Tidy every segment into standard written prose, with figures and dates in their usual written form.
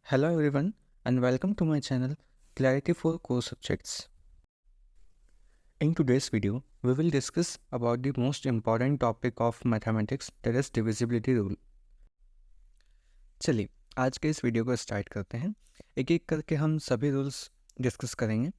Hello everyone and welcome to my channel Clarity for Core Subjects. In today's video, we will discuss about the most important topic of mathematics, that is divisibility rule. चलिए आज के इस video को start करते हैं। एक एक करके हम सभी रूल्स डिस्कस करेंगे।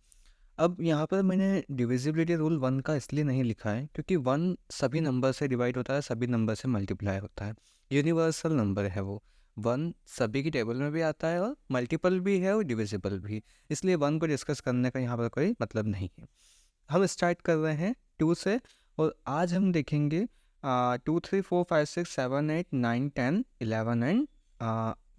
अब यहाँ पर मैंने डिविजिबिलिटी रूल 1 का इसलिए नहीं लिखा है क्योंकि 1 सभी नंबर से डिवाइड होता है, सभी नंबर से मल्टीप्लाई होता है, यूनिवर्सल नंबर है वो। 1 सभी की टेबल में भी आता है और मल्टीपल भी है और डिविजिबल भी, इसलिए 1 को डिस्कस करने का यहाँ पर कोई मतलब नहीं है। हम स्टार्ट कर रहे हैं 2 से और आज हम देखेंगे 2 3 4 5 6 7 8 9 10 11 एंड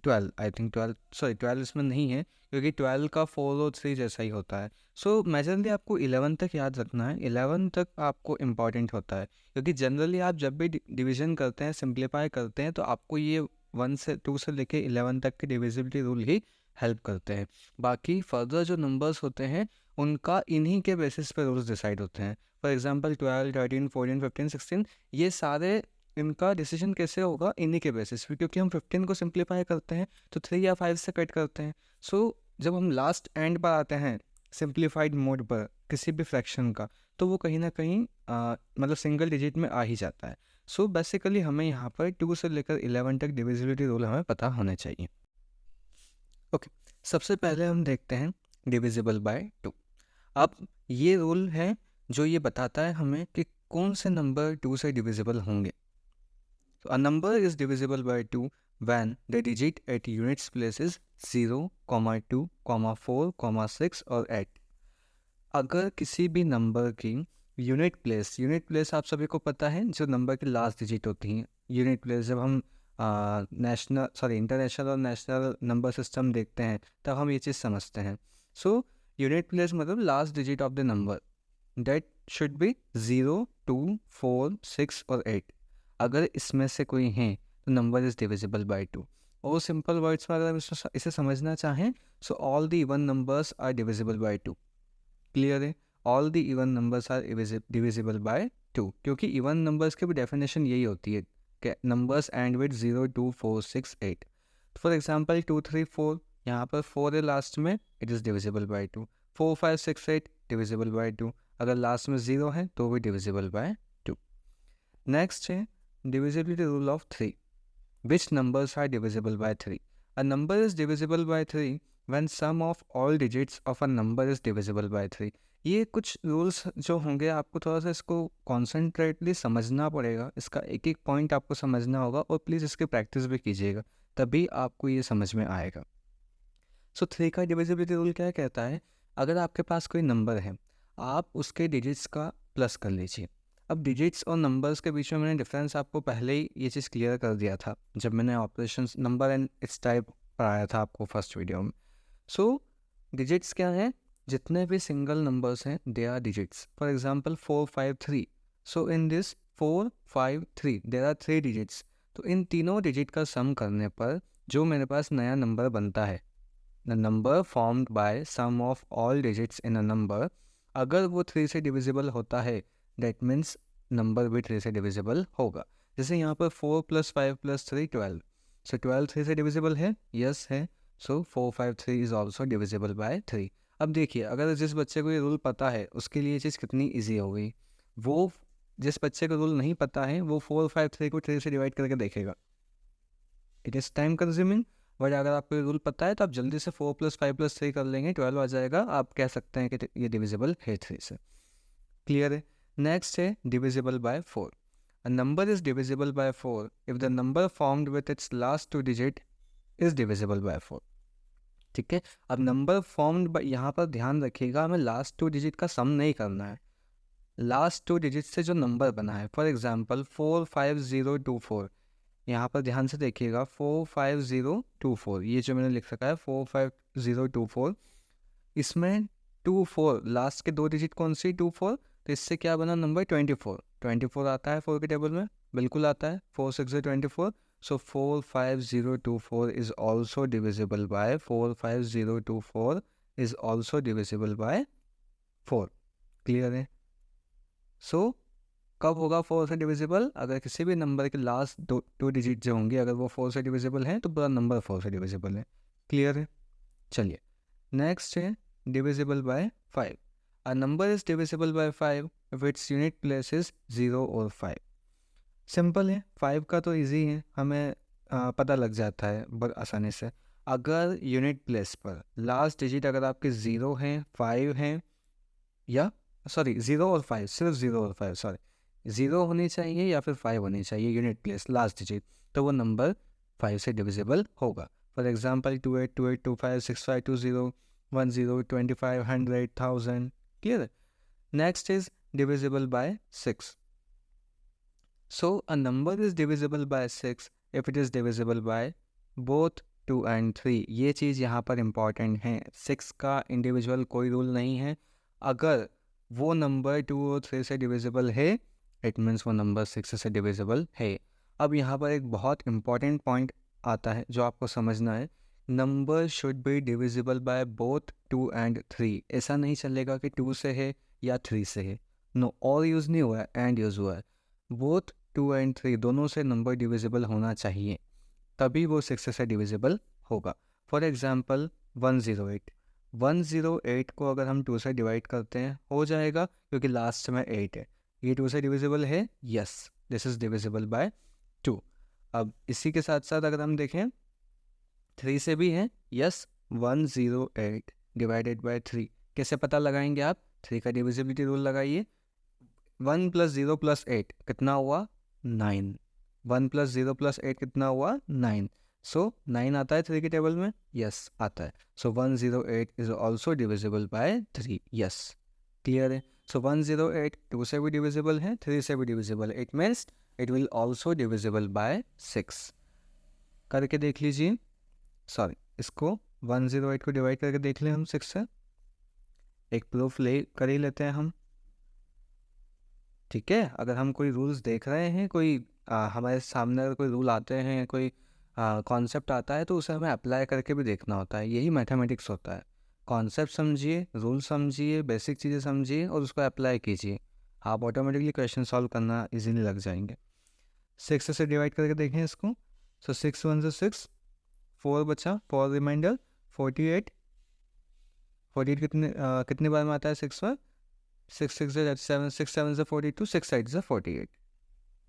12। आई थिंक 12 इसमें नहीं है क्योंकि 12 का 4 और 3 जैसा ही होता है। सो मेजरली आपको 11 तक याद रखना है, 11 तक आपको इम्पॉर्टेंट होता है क्योंकि जनरली आप जब भी डिवीजन करते हैं, सिंप्लीफाई करते हैं, तो आपको ये 2 से लेके 11 तक के डिविजिबिलिटी रूल ही हेल्प करते हैं। बाकी फर्दर जो नंबर्स होते हैं उनका इन्हीं के बेसिस पे रूल्स डिसाइड होते हैं। फॉर एग्जांपल 12 13 14 15 16 ये सारे इनका डिसीजन कैसे होगा, इन्हीं के बेसिस पे, क्योंकि हम 15 को सिंप्लीफाई करते हैं तो 3 या 5 से कट करते हैं। सो जब हम लास्ट एंड पर आते हैं सिंप्लीफाइड मोड पर किसी भी फ्रैक्शन का, तो वो कहीं ना कहीं मतलब सिंगल डिजिट में आ ही जाता है। सो बेसिकली हमें यहाँ पर 2 से लेकर 11 तक डिविजिबिलिटी रूल हमें पता होने चाहिए। ओके, सबसे पहले हम देखते हैं डिविजिबल बाय 2। अब ये रूल है जो ये बताता है हमें कि कौन से नंबर 2 से डिविजिबल होंगे। So a number is divisible by 2 when the digit at units place is 0, 2, 4, 6 और 8। अगर किसी भी नंबर की यूनिट प्लेस आप सभी को पता है, जो नंबर की लास्ट डिजिट होती हैं। यूनिट प्लेस जब हम इंटरनेशनल और नेशनल नंबर सिस्टम देखते हैं तब हम ये चीज़ समझते हैं। सो यूनिट प्लेस मतलब last digit of the number, that should be 0, 2, 4, 6 और 8। अगर इसमें से कोई है तो नंबर इज डिविजिबल बाय 2। और सिंपल वर्ड्स में अगर हम इसे समझना चाहें, so all the even numbers are divisible by 2। Clear है, all the even numbers are divisible by 2, क्योंकि इवन नंबर्स की भी डेफिनेशन यही होती है कि numbers and with 0, 2, 4, 6, 8। For example 2, 3, 4, यहाँ पर 4 है लास्ट में, it is divisible by 2। 4, 5, 6, 8 divisible by 2। अगर लास्ट में 0 है तो भी डिविजिबल बाय 2। नेक्स्ट है divisibility rule of 3. Which numbers are divisible by 3? A number is divisible by 3 when sum of all digits of a number is divisible by 3. ये कुछ rules जो होंगे आपको थोड़ा सा इसको कॉन्सेंट्रेटली समझना पड़ेगा, इसका एक एक पॉइंट आपको समझना होगा और प्लीज़ इसकी प्रैक्टिस भी कीजिएगा, तभी आपको ये समझ में आएगा। सो 3 का डिविजिबिलिटी रूल क्या कहता है, अगर आपके पास कोई नंबर है आप उसके डिजिट्स का प्लस कर लीजिए। अब डिजिट्स और नंबर्स के बीच में मैंने डिफरेंस आपको पहले ही ये चीज़ क्लियर कर दिया था जब मैंने operations number and it's type पढ़ाया था आपको फर्स्ट वीडियो में। सो डिजिट्स क्या है, जितने भी सिंगल नंबर्स हैं they are digits. For example 4, 5, 3। So in this 4, 5, 3 there are 3 digits. तो इन तीनों डिजिट का सम करने पर जो मेरे पास नया नंबर बनता है, the number formed by sum of all digits in a number, अगर वो 3 से डिविजिबल होता है दैट मीन्स नंबर भी 3 से डिविजिबल होगा। जैसे यहाँ पर 4 + 5 + 3 12। सो 12 3 से डिविजिबल है, यस है। सो 4, 5, 3 इज ऑल्सो डिविजिबल बाय 3। अब देखिए, अगर जिस बच्चे को ये रूल पता है उसके लिए ये चीज़ कितनी ईजी हो गई। वो जिस बच्चे को रूल नहीं पता है वो 4, 5, 3 को 3 से डिवाइड करके देखेगा, it is time consuming. But अगर आपको ये रूल पता है तो आप जल्दी से 4 + 5 + 3 कर लेंगे, 12 आ जाएगा, आप कह सकते हैं कि ये डिविजिबल है 3 से। क्लियर है। नेक्स्ट है divisible by 4। A number is divisible bye 4 if the number formed with its last 2 digit is divisible bye 4। ठीक है, अब नंबर फॉर्म्ड बाय, यहाँ पर ध्यान रखिएगा हमें लास्ट 2 डिजिट का सम नहीं करना है, लास्ट 2 डिजिट से जो नंबर बना है। For example 4, 5, 0, 2, 4। यहाँ पर ध्यान से देखिएगा 4, 5, 0, 2, 4, ये जो मैंने लिख रखा है 4, 5, 0, 2, 4, इसमें 2, 4 लास्ट के 2 डिजिट कौन सी 2, 4, तो इससे क्या बना नंबर 24। 24 आता है 4 के टेबल में, बिल्कुल आता है, 4, 6 से 24। सो 4, 5, 0, 2, 4 is also divisible by 4, 5, 0, 2, 4 is also divisible by 4। Clear है। सो कब होगा 4 से डिविजिबल, अगर किसी भी नंबर के लास्ट दो डिजिट जो होंगे अगर वो 4 से डिविजिबल हैं तो पूरा नंबर 4 से डिविजिबल है। क्लियर है? चलिए नेक्स्ट है divisible by 5। A number is divisible bye 5 if its unit place is 0 और 5। सिंपल है, 5 का तो इजी है, हमें पता लग जाता है बहुत आसानी से। अगर यूनिट प्लेस पर लास्ट डिजिट अगर आपके 0 हैं 5 हैं या सॉरी 0 और 5, सिर्फ 0 और 5 सॉरी 0 होनी चाहिए या फिर 5 होनी चाहिए यूनिट प्लेस लास्ट डिजिट, तो वो नंबर 5 से डिविजिबल होगा। For example 28 28 25 65 20 10 25 100 1000। Clear? Next is divisible bye 6। So a number is divisible by 6 if it is divisible by both 2 and 3। ये चीज़ यहाँ पर इम्पॉर्टेंट है, 6 का इंडिविजुअल कोई रूल नहीं है। अगर वो नंबर 2 और 3 से डिविजिबल है इट मीन्स वो नंबर 6 से डिविजिबल है। अब यहाँ पर एक बहुत इम्पॉर्टेंट पॉइंट आता है जो आपको समझना है, number should be divisible by both 2 and 3। ऐसा नहीं चलेगा कि 2 से है या 3 से है, नो और यूज़ नहीं हुआ है, एंड यूज़ हुआ है। बोथ 2 and 3 दोनों से नंबर डिविजिबल होना चाहिए, तभी वो 6 से डिविजिबल होगा। फॉर एग्जांपल 108, 108 को अगर हम 2 से डिवाइड करते हैं हो जाएगा क्योंकि लास्ट में 8 है। ये 2 से डिविजिबल है, yes this is divisible by 2। अब इसी के साथ साथ अगर हम देखें 3 से भी है, यस 108 डिवाइडेड बाय 3 कैसे पता लगाएंगे आप? 3 का डिविजिबिलिटी रूल लगाइए। 1 + 0 + 8 कितना हुआ? 9। 1 + 0 + 8 कितना हुआ? 9। सो 9 आता है 3 के टेबल में, यस आता है। सो 108 is also divisible by 3, yes clear है। सो 108 2 से भी डिविजिबल है, 3 से भी डिविजिबल है, it means it will also divisible by 6। करके देख लीजिए, सॉरी इसको 108 को डिवाइड करके देख लें हम 6 से, एक प्रूफ ले कर ही लेते हैं हम। ठीक है, अगर हम कोई रूल्स देख रहे हैं, कोई हमारे सामने अगर कोई रूल आते हैं, कोई कॉन्सेप्ट आता है तो उसे हमें अप्लाई करके भी देखना होता है। यही मैथमेटिक्स होता है, कॉन्सेप्ट समझिए, रूल समझिए, बेसिक चीज़ें समझिए और उसको अप्लाई कीजिए, आप ऑटोमेटिकली क्वेश्चन सॉल्व करना इजीली लग जाएंगे। 6 से डिवाइड करके देखें इसको। सो 6 1 से 6, 4 बचा, 4 रिमाइंडर 48। 48 कितने बार में आता है 6 बार? 6 6 से 7, 6 7 से 42, 6 8 से 48।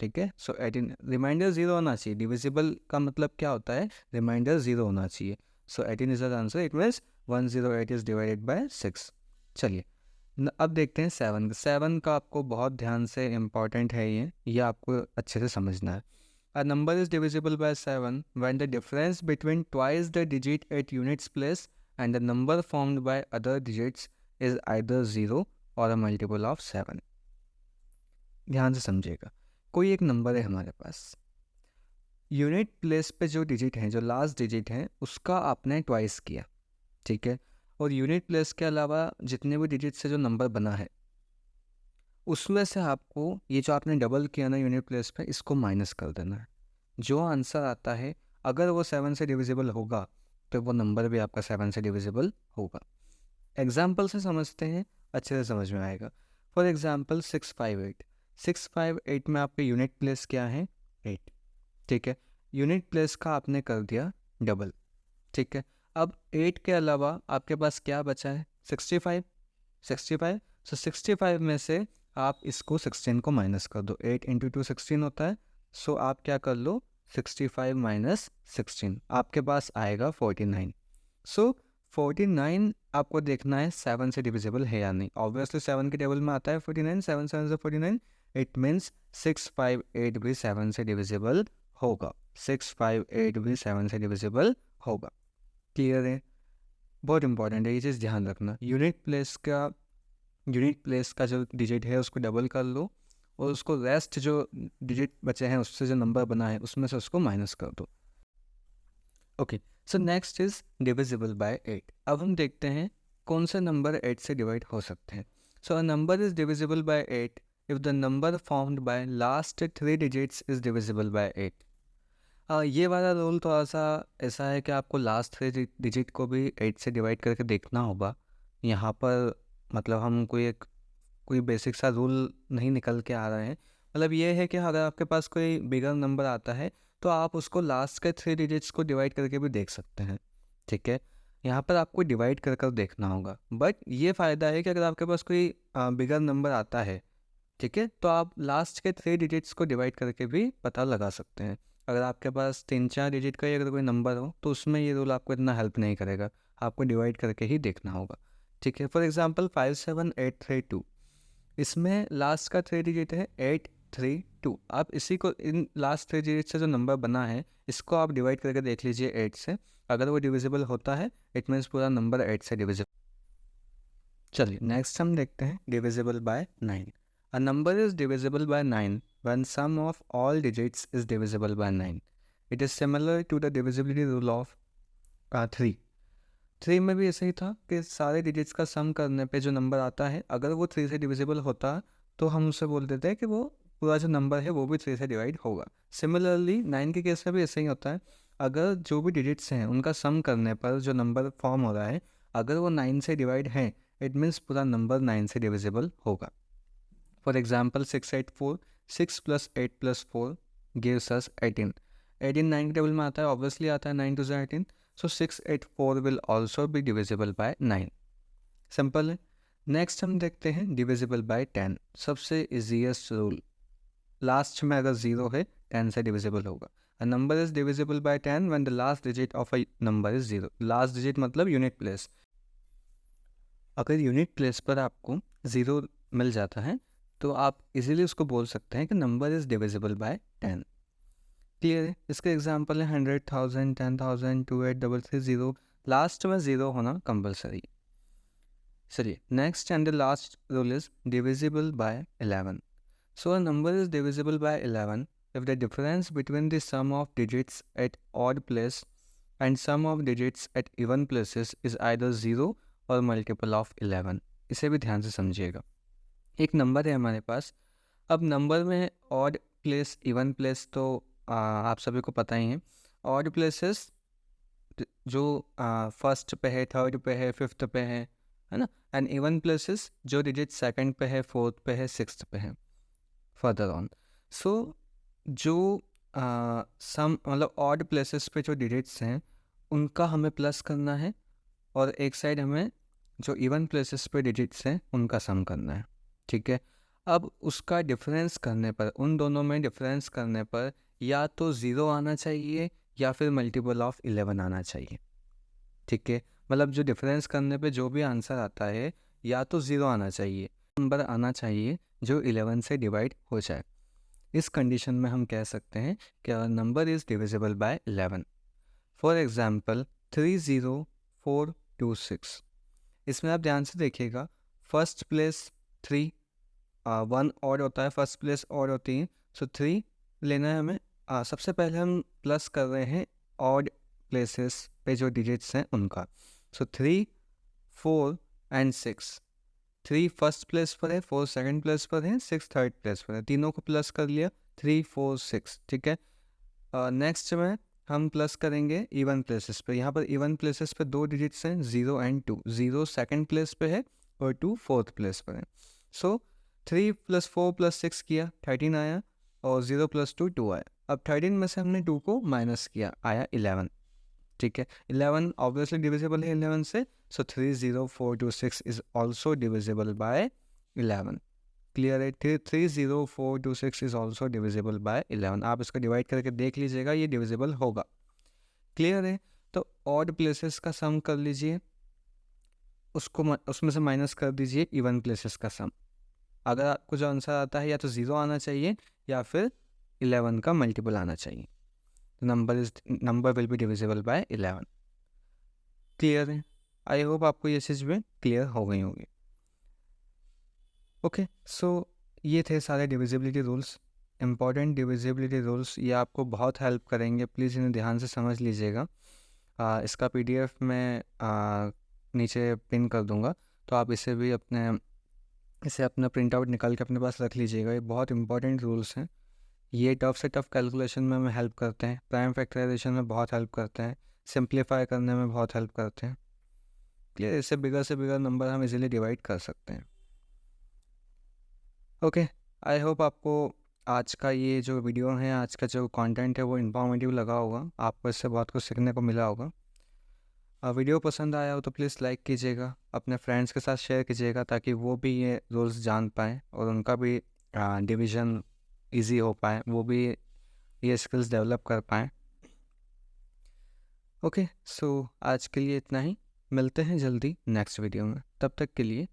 ठीक है, सो 18 रिमाइंडर 0 होना चाहिए। डिविजिबल का मतलब क्या होता है? रिमाइंडर 0 होना चाहिए। सो 18 is the answer, it means 108 is divided by 6। चलिए अब देखते हैं 7। 7 का आपको बहुत ध्यान से इम्पॉर्टेंट है, ये आपको अच्छे से समझना है। A number is divisible by 7 when the difference between twice the digit at units place and the number formed by other digits is either 0 or a multiple of 7। ध्यान से समझिएगा, कोई एक नंबर है हमारे पास, यूनिट प्लेस पे जो digit हैं, जो लास्ट डिजिट हैं, उसका आपने ट्वाइस किया, ठीक है, और यूनिट प्लेस के अलावा जितने भी डिजिट से जो नंबर बना है उसमें से आपको ये जो आपने डबल किया ना यूनिट प्लेस पे, इसको माइनस कर देना है। जो आंसर आता है अगर वो 7 से डिविजिबल होगा तो वो नंबर भी आपका 7 से डिविजिबल होगा। एग्जाम्पल से समझते हैं, अच्छे से समझ में आएगा। फॉर एग्जाम्पल 658, 658 में आपके यूनिट प्लेस क्या है? 8। ठीक है, यूनिट प्लेस का आपने कर दिया डबल। ठीक है, अब 8 के अलावा आपके पास क्या बचा है? 65। 65, सो 65 में से आप इसको 16 को माइनस कर दो। 8 × 2 16 होता है। सो आप क्या कर लो, 65 माइनस 16, आपके पास आएगा 49। सो 49 आपको देखना है 7 से डिविजिबल है या नहीं। ऑब्वियसली 7 के टेबल में आता है 49, 7 7 से 49, इट मीन्स 658 भी 7 से डिविजिबल होगा। 658 भी 7 से डिविजिबल होगा। क्लियर है? बहुत इंपॉर्टेंट है, ये चीज़ ध्यान रखना। यूनिट प्लेस का जो डिजिट है उसको डबल कर लो और उसको रेस्ट जो डिजिट बचे हैं उससे जो नंबर बना है उसमें से उसको माइनस कर दो। Okay, so next is divisible by 8। अब हम देखते हैं कौन से नंबर 8 से डिवाइड हो सकते हैं। So a number is divisible by 8 if the number formed by last 3 digits is divisible by 8। ये वाला रूल थोड़ा सा ऐसा है कि आपको लास्ट 3 डिजिट को भी 8 से डिवाइड करके देखना होगा। यहाँ पर मतलब हम कोई बेसिक सा रूल नहीं निकल के आ रहे हैं। मतलब ये है कि अगर आपके पास कोई बिगर नंबर आता है तो आप उसको लास्ट के 3 डिजिट्स को डिवाइड करके भी देख सकते हैं। ठीक है। यहाँ पर आपको डिवाइड कर कर देखना होगा, बट ये फ़ायदा है कि अगर आपके पास कोई बिगर नंबर आता है, ठीक है, तो आप लास्ट के 3 डिजिट्स को डिवाइड करके भी पता लगा सकते हैं। अगर आपके पास 3-4 डिजिट का ही अगर कोई नंबर हो तो उसमें ये रूल आपको इतना हेल्प नहीं करेगा, आपको डिवाइड करके ही देखना होगा। ठीक है, फॉर एग्जांपल 57832, इसमें लास्ट का 3 डिजिट है 832। आप इसी को, इन लास्ट 3 डिजिट से जो नंबर बना है इसको आप डिवाइड करके देख लीजिए 8 से। अगर वो डिविजिबल होता है इट मीन्स पूरा नंबर 8 से डिविजिबल। चलिए नेक्स्ट हम देखते हैं divisible by 9। A number is divisible bye 9 when sum of all digits is divisible by 9. It is similar to the divisibility rule of 3. 3 में भी ऐसे ही था कि सारे डिजिट्स का सम करने पे जो नंबर आता है अगर वो 3 से डिविजिबल होता तो हम उसे बोल देते हैं कि वो पूरा जो नंबर है वो भी 3 से डिवाइड होगा। सिमिलरली 9 के केस में भी ऐसे ही होता है, अगर जो भी डिजिट्स हैं उनका सम करने पर जो नंबर फॉर्म हो रहा है अगर वो 9 से डिवाइड है इट मीन्स पूरा नंबर 9 से डिविजिबल होगा। For example 684, 6 + 8 + 4 gives us 18। 18 9 के टेबल में आता है, ऑब्वियसली आता है 9 2 18, सो 684 will also be divisible by 9। Simple है। नेक्स्ट हम देखते हैं डिविजिबल बाय 10, सबसे इजीएस्ट रूल। लास्ट में अगर 0 है 10 से डिविजिबल होगा। अ number is divisible bye 10 when the last digit of a number is 0। Last digit मतलब यूनिट प्लेस। अगर यूनिट प्लेस पर आपको 0 मिल जाता है तो आप इजीली उसको बोल सकते हैं कि number is divisible by 10। Clear है। इसके एग्जांपल है 100,000, 10,000, 2833, लास्ट में 0 होना कंपलसरी। चलिए next and the last rule is divisible bye 11। So a number is divisible bye 11 if the difference between the sum of digits at odd place and sum of digits at even places is either 0 और multiple of 11। इसे भी ध्यान से समझिएगा। एक number है हमारे पास, अब नंबर में ऑड प्लेस इवन प्लेस तो आप सभी को पता ही है। ऑड प्लेसेस जो फर्स्ट पे है, थर्ड पे है, फिफ्थ पे है ना। एंड इवन प्लेसेस जो डिजिट सेकंड पे है, फोर्थ पे है, सिक्स्थ पे है, फर्दर ऑन। सो जो सम मतलब ऑड प्लेसेस पे जो डिजिट्स हैं उनका हमें प्लस करना है और एक साइड हमें जो इवन प्लेसेस पे डिजिट्स हैं उनका सम करना है। ठीक है, अब उसका डिफरेंस करने पर, उन दोनों में डिफरेंस करने पर या तो 0 आना चाहिए या फिर मल्टीपल ऑफ 11 आना चाहिए। ठीक है, मतलब जो डिफरेंस करने पे जो भी आंसर आता है या तो 0 आना चाहिए, नंबर आना चाहिए जो 11 से डिवाइड हो जाए। इस कंडीशन में हम कह सकते हैं कि number is divisible by 11। For example 30426, इसमें आप ध्यान से देखिएगा, फर्स्ट प्लेस 3, 1 ऑड होता है, फर्स्ट प्लेस ऑड होती है, सो 3 लेना है हमें। सबसे पहले हम प्लस कर रहे हैं ऑड प्लेसेस पे जो डिजिट्स हैं उनका। सो 3, 4 एंड 6। 3 फर्स्ट प्लेस पर है, 4 सेकंड प्लेस पर है, 6 थर्ड प्लेस पर है, तीनों को प्लस कर लिया, 3 4 6। ठीक है, नेक्स्ट में हम प्लस करेंगे इवन प्लेसेस पे। यहाँ पर इवन प्लेसेस पे 2 डिजिट्स हैं, 0 एंड 2। 0 सेकंड प्लेस पे है और 2 फोर्थ प्लेस पर है। सो 3 + 4 + 6 किया, 13 आया, और 0 + 2 2 आया। अब 13 में से हमने 2 को माइनस किया, आया 11। ठीक है, 11 ऑब्वियसली डिविजिबल है 11 से, सो 30426 is also divisible by 11। Clear है, 30426 इज ऑल्सो डिविजिबल बाय 11। आप इसको डिवाइड करके देख लीजिएगा, ये डिविजिबल होगा। क्लियर है, तो ऑड प्लेसेस का सम कर लीजिए, उसको उसमें से माइनस कर दीजिए इवन प्लेसेस का सम। अगर आपको जो आंसर आता है या तो 0 आना चाहिए या फिर 11 का मल्टीपल आना चाहिए। Number will be divisible by 11। Clear है, आई होप आपको ये चीज़ भी क्लियर हो गई होगी। ओके, सो ये थे सारे divisibility rules, important divisibility rules. ये आपको बहुत हेल्प करेंगे, प्लीज़ इन्हें ध्यान से समझ लीजिएगा। इसका PDF मैं नीचे पिन कर दूंगा, तो आप इसे अपना प्रिंट आउट निकाल के अपने पास रख लीजिएगा। ये बहुत इंपॉर्टेंट रूल्स हैं, ये टफ से टफ कैलकुलेशन में हमें हेल्प करते हैं, प्राइम फैक्टराइजेशन में बहुत हेल्प करते हैं, सिंप्लीफाई करने में बहुत हेल्प करते हैं। क्लियर, इससे बिगर से बिगर नंबर हम इजीली डिवाइड कर सकते हैं। ओके, आई होप आपको आज का ये जो वीडियो है, आज का जो कंटेंट है वो इन्फॉर्मेटिव लगा होगा, आपको इससे बहुत कुछ सीखने को मिला होगा। वीडियो पसंद आया हो तो प्लीज़ लाइक कीजिएगा, अपने फ्रेंड्स के साथ शेयर कीजिएगा ताकि वो भी ये रूल्स जान पाएँ और उनका भी डिवीज़न ईज़ी हो पाए, वो भी ये स्किल्स डेवलप कर पाएँ। ओके, सो आज के लिए इतना ही, मिलते हैं जल्दी नेक्स्ट वीडियो में, तब तक के लिए